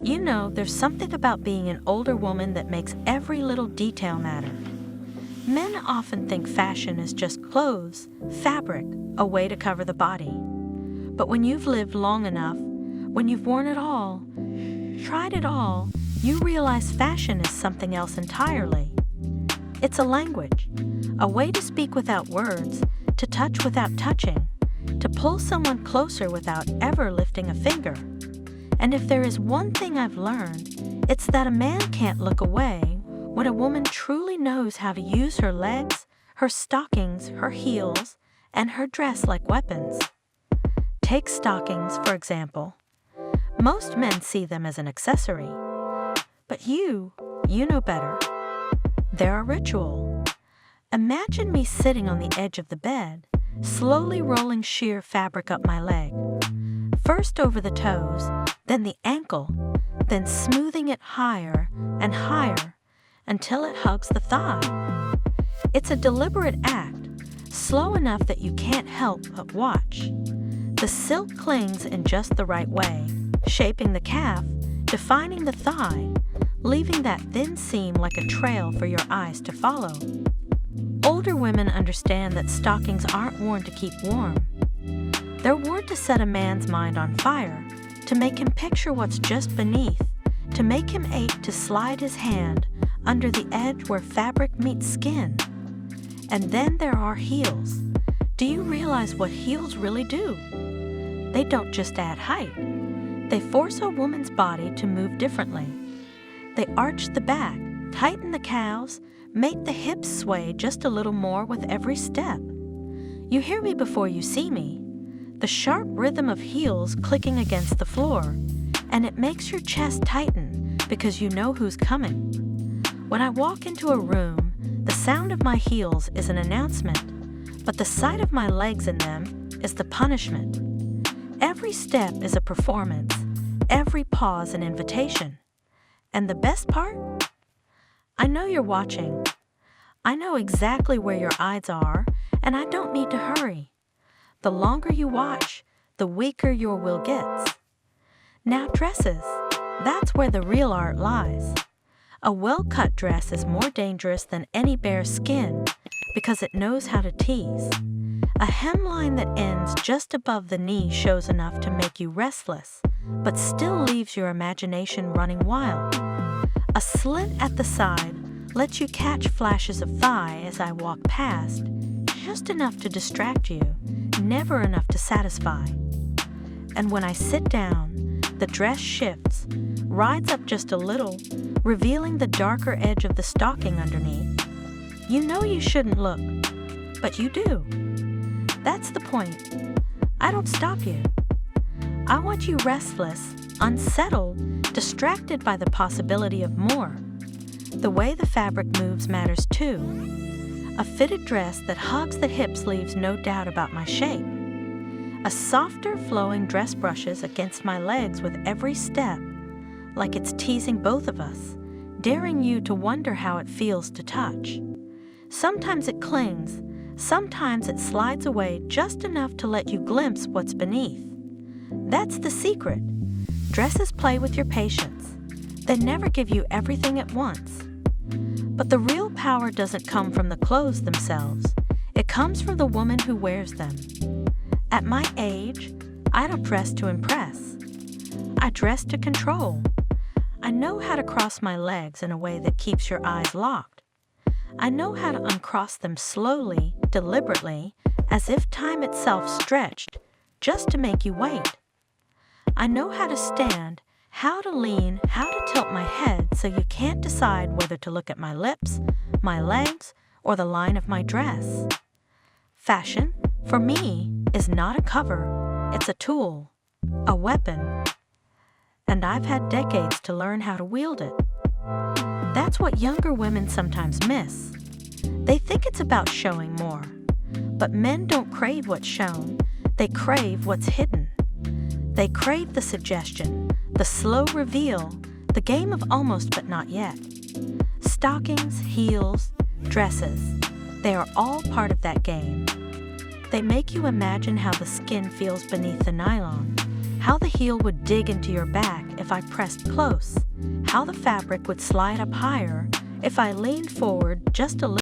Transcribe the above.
You know, there's something about being an older woman that makes every little detail matter. Men often think fashion is just clothes, fabric, a way to cover the body. But when you've lived long enough, when you've worn it all, tried it all, you realize fashion is something else entirely. It's a language, a way to speak without words, to touch without touching, to pull someone closer without ever lifting a finger. And if there is one thing I've learned, it's that a man can't look away when a woman truly knows how to use her legs, her stockings, her heels, and her dress like weapons. Take stockings, for example. Most men see them as an accessory. But you know better. They're a ritual. Imagine me sitting on the edge of the bed, slowly rolling sheer fabric up my leg. First over the toes, then the ankle, then smoothing it higher and higher until it hugs the thigh. It's a deliberate act, slow enough that you can't help but watch. The silk clings in just the right way, shaping the calf, defining the thigh, leaving that thin seam like a trail for your eyes to follow. Older women understand that stockings aren't worn to keep warm. They're worn to set a man's mind on fire, to make him picture what's just beneath, to make him ache to slide his hand under the edge where fabric meets skin. And then there are heels. Do you realize what heels really do? They don't just add height. They force a woman's body to move differently. They arch the back, tighten the calves, make the hips sway just a little more with every step. You hear me before you see me. The sharp rhythm of heels clicking against the floor, and it makes your chest tighten because you know who's coming. When I walk into a room, the sound of my heels is an announcement, but the sight of my legs in them is the punishment. Every step is a performance, every pause an invitation. And the best part? I know you're watching. I know exactly where your eyes are, and I don't need to hurry. The longer you watch, the weaker your will gets. Now dresses, that's where the real art lies. A well-cut dress is more dangerous than any bare skin because it knows how to tease. A hemline that ends just above the knee shows enough to make you restless, but still leaves your imagination running wild. A slit at the side lets you catch flashes of thigh as I walk past, just enough to distract you, never enough to satisfy. And when I sit down, the dress shifts, rides up just a little, revealing the darker edge of the stocking underneath. You know you shouldn't look, but you do. That's the point. I don't stop you. I want you restless, unsettled, distracted by the possibility of more. The way the fabric moves matters too. A fitted dress that hugs the hips leaves no doubt about my shape. A softer flowing dress brushes against my legs with every step, like it's teasing both of us, daring you to wonder how it feels to touch. Sometimes it clings, sometimes it slides away just enough to let you glimpse what's beneath. That's the secret. Dresses play with your patience. They never give you everything at once. But the real power doesn't come from the clothes themselves. It comes from the woman who wears them. At my age, I don't dress to impress. I dress to control. I know how to cross my legs in a way that keeps your eyes locked. I know how to uncross them slowly, deliberately, as if time itself stretched, just to make you wait. I know how to stand, how to lean, how to tilt my head so you can't decide whether to look at my lips, my legs, or the line of my dress. Fashion, for me, is not a cover, it's a tool, a weapon. And I've had decades to learn how to wield it. That's what younger women sometimes miss. They think it's about showing more. But men don't crave what's shown, they crave what's hidden. They crave the suggestion, the slow reveal, the game of almost but not yet. Stockings, heels, dresses, they are all part of that game. They make you imagine how the skin feels beneath the nylon, how the heel would dig into your back if I pressed close, how the fabric would slide up higher if I leaned forward just a little.